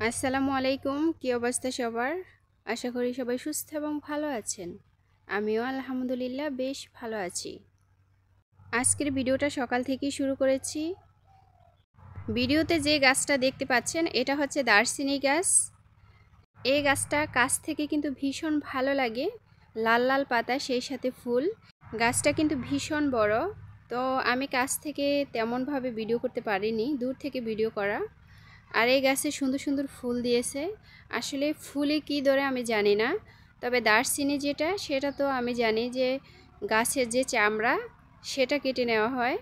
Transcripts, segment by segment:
আসসালামু আলাইকুম। কি অবস্থা সবার? আশা করি সবাই সুস্থ এবং ভালো আছেন। আমিও আলহামদুলিল্লাহ বেশ ভালো আছি। আজকের ভিডিওটা সকাল থেকেই শুরু করেছি। ভিডিওতে যে গাছটা দেখতে পাচ্ছেন এটা হচ্ছে দারচিনি গাছ। এই গাছটা কাছ থেকে কিন্তু ভীষণ ভালো লাগে, লাল লাল পাতা সেই সাথে ফুল। গাছটা কিন্তু ভীষণ বড়, তো আমি কাছ থেকে তেমনভাবে ভিডিও করতে পারিনি, দূর থেকে ভিডিও করা। আর এই গাছে সুন্দর সুন্দর ফুল দিয়েছে। আসলে ফুলে কি ধরে আমি জানি না, তবে দারচিনি যেটা সেটা তো আমি জানি যে গাছের যে চামড়া সেটা কেটে নেওয়া হয়।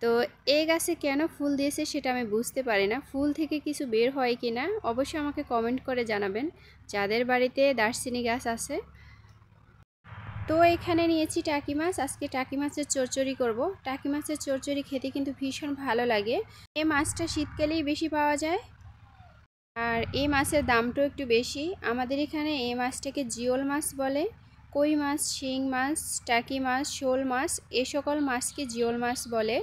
তো এই গাছে কেন ফুল দিয়েছে সেটা আমি বুঝতে পারি না। ফুল থেকে কিছু বের হয় কি না অবশ্যই আমাকে কমেন্ট করে জানাবেন, যাদের বাড়িতে দারচিনি গাছ আছে। তো এখানে নিয়েছি টাকি মাছ। আজকে টাকি মাছের চচ্চড়ি করব। টাকি মাছের চচ্চড়ি খেতে কিন্তু ভীষণ ভালো লাগে। এই মাছটা শীতকালেই বেশি পাওয়া যায়, আর এই মাছের দামটাও একটু বেশি। আমাদের এখানে এই মাছটাকে জিওল মাছ বলে। কই মাছ, শিং মাছ, টাকি মাছ, শোল মাছ, এ সকল মাছকে জিওল মাছ বলে।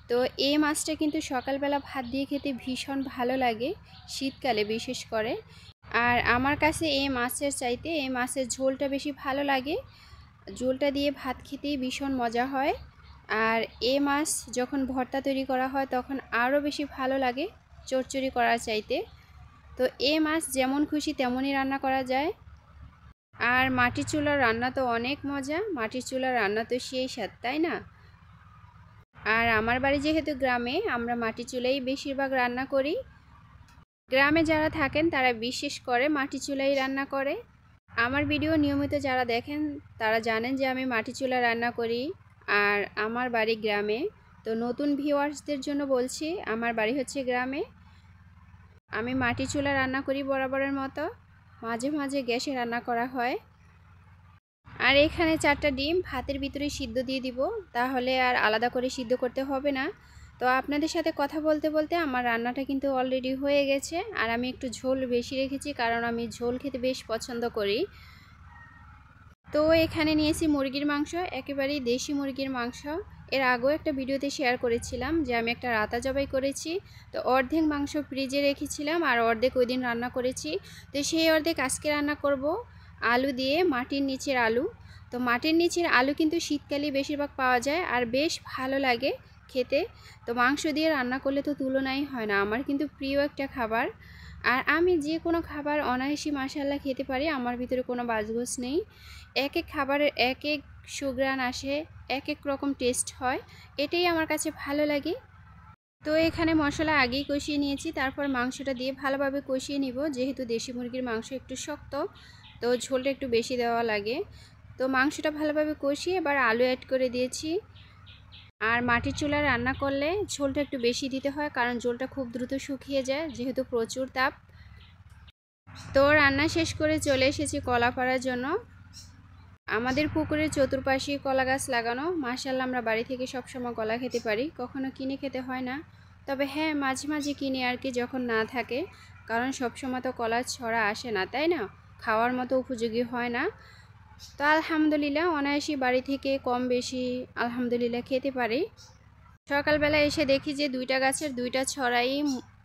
তো এই মাছটা কিন্তু সকালবেলা ভাত দিয়ে খেতে ভীষণ ভালো লাগে, শীতকালে বিশেষ করে। আর আমার কাছে এই মাছের চাইতে এই মাছের ঝোলটা বেশি ভালো লাগে। ঝোলটা দিয়ে ভাত খেতেই ভীষণ মজা হয়। আর এই মাছ যখন ভর্তা তৈরি করা হয় তখন আরও বেশি ভালো লাগে চচ্চড়ি করার চাইতে। তো এই মাছ যেমন খুশি তেমনই রান্না করা যায়। আর মাটির চুলার রান্না তো অনেক মজা, মাটির চুলার রান্না তো সেই স্বাদ, তাই না? আর আমার বাড়ি যেহেতু গ্রামে, আমরা মাটির চুলাই বেশিরভাগ রান্না করি। গ্রামে যারা থাকেন তারা বিশেষ করে মাটির চুলাই রান্না করে। আমার ভিডিও নিয়মিত যারা দেখেন তারা জানেন যে আমি মাটির চুলা রান্না করি, আর আমার বাড়ি গ্রামে। তো নতুন ভিউয়ার্সদের জন্য বলছি, আমার বাড়ি হচ্ছে গ্রামে। আমি মাটির চুলা রান্না করি বরাবরের মতো, মাঝে মাঝে গ্যাসে রান্না করা হয়। আর এখানে 4টা ডিম ভাতের ভিতরে সিদ্ধ দিয়ে দিব, তাহলে আর আলাদা করে সিদ্ধ করতে হবে না। তো আপনাদের সাথে কথা বলতে বলতে আমার রান্নাটা কিন্তু অলরেডি হয়ে গেছে। আর আমি একটু ঝোল বেশি রেখেছি, কারণ আমি ঝোল খেতে বেশ পছন্দ করি। তো এখানে নিয়েছি মুরগির মাংস, একেবারেই দেশি মুরগির মাংস। এর আগেও একটা ভিডিওতে শেয়ার করেছিলাম যে আমি একটা রাতা জবাই করেছি। তো অর্ধেক মাংস ফ্রিজে রেখেছিলাম আর অর্ধেক ওই দিন রান্না করেছি। তো সেই অর্ধেক আজকে রান্না করব আলু দিয়ে, মাটির নিচের আলু। তো মাটির নিচের আলু কিন্তু শীতকালে বেশিরভাগ পাওয়া যায় আর বেশ ভালো লাগে খেতে। তো মাংস দিয়ে রান্না করলে তো তুলনাই হয় না, আমার কিন্তু প্রিয় একটা খাবার। আর আমি যে কোনো খাবার অনায়াসে মাশাআল্লাহ খেতে পারি, আমার ভিতরে কোনো বাজগোজ নেই। এক এক খাবারের এক এক সুঘ্রাণ আসে, এক এক রকম টেস্ট হয়, এটাই আমার কাছে ভালো লাগে। তো এখানে মশলা আগেই কষিয়ে নিয়েছি, তারপর মাংসটা দিয়ে ভালোভাবে কষিয়ে নিব। যেহেতু দেশি মুরগির মাংস একটু শক্ত, তো ঝোলটা একটু বেশি দেওয়া লাগে। তো মাংসটা ভালোভাবে কষিয়ে এবার আলু অ্যাড করে দিয়েছি। আর মাটির চুলায় রান্না করলে ঝোলটা একটু বেশি দিতে হয়, কারণ ঝোলটা খুব দ্রুত শুকিয়ে যায় যেহেতু প্রচুর তাপ। তো রান্না শেষ করে চলে এসেছি কলা পাড়ার জন্য। আমাদের পুকুরের চতুর্পাশে কলা গাছ লাগানো, মাশাআল্লাহ আমরা বাড়ি থেকে সবসময় কলা খেতে পারি, কখনো কিনে খেতে হয় না। তবে হ্যাঁ, মাঝে মাঝে কিনে আর কি, যখন না থাকে, কারণ সবসময় তো কলার ছড়া আসে না, তাই না? খাওয়ার মতো উপযোগী হয় না। তো আলহামদুলিল্লাহ অনায়াসে বাড়ি থেকে কম বেশি আলহামদুলিল্লাহ খেতে পারি। সকালবেলা এসে দেখি যে 2টা গাছের 2টা ছড়াই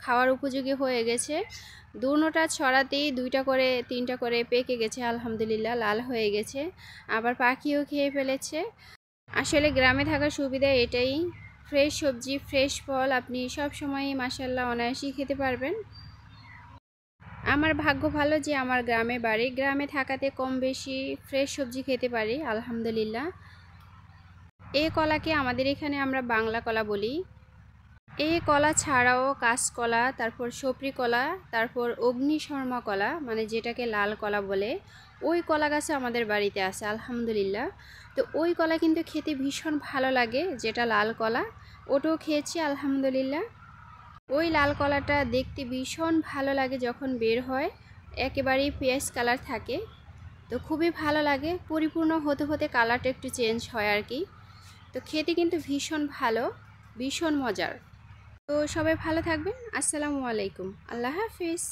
খাওয়ার উপযোগী হয়ে গেছে। দুটোটা ছড়াতেই 2টা করে 3টা করে পেকে গেছে, আলহামদুলিল্লাহ লাল হয়ে গেছে। আবার পাখিও খেয়ে ফেলেছে। আসলে গ্রামে থাকার সুবিধা এটাই, ফ্রেশ সবজি ফ্রেশ ফল আপনি সব সময়ই মাশাআল্লাহ অনায়াসেই খেতে পারবেন। আমার ভাগ্য ভালো যে আমার গ্রামে বাড়ি, গ্রামে থাকাতে কম বেশি ফ্রেশ সবজি খেতে পারি আলহামদুলিল্লাহ। এই কলাকে আমাদের এখানে আমরা বাংলা কলা বলি। এই কলা ছাড়াও কাঁচকলা, তারপর সপরি কলা, তারপর অগ্নিশর্মা কলা, মানে যেটাকে লাল কলা বলে, ওই কলা গাছে আমাদের বাড়িতে আছে আলহামদুলিল্লাহ। তো ওই কলা কিন্তু খেতে ভীষণ ভালো লাগে, যেটা লাল কলা, ওটাও খেয়েছি আলহামদুলিল্লাহ। ওই লাল কলাটা দেখতে ভীষণ ভালো লাগে, যখন বের হয় একেবারেই পেঁয়াজ কালার থাকে। তো খুবই ভালো লাগে, পরিপূর্ণ হতে হতে কালারটা একটু চেঞ্জ হয় আর কি। তো খেতে কিন্তু ভীষণ ভালো, ভীষণ মজার। তো সবাই ভালো থাকবেন। আসসালামু আলাইকুম, আল্লাহ হাফিজ।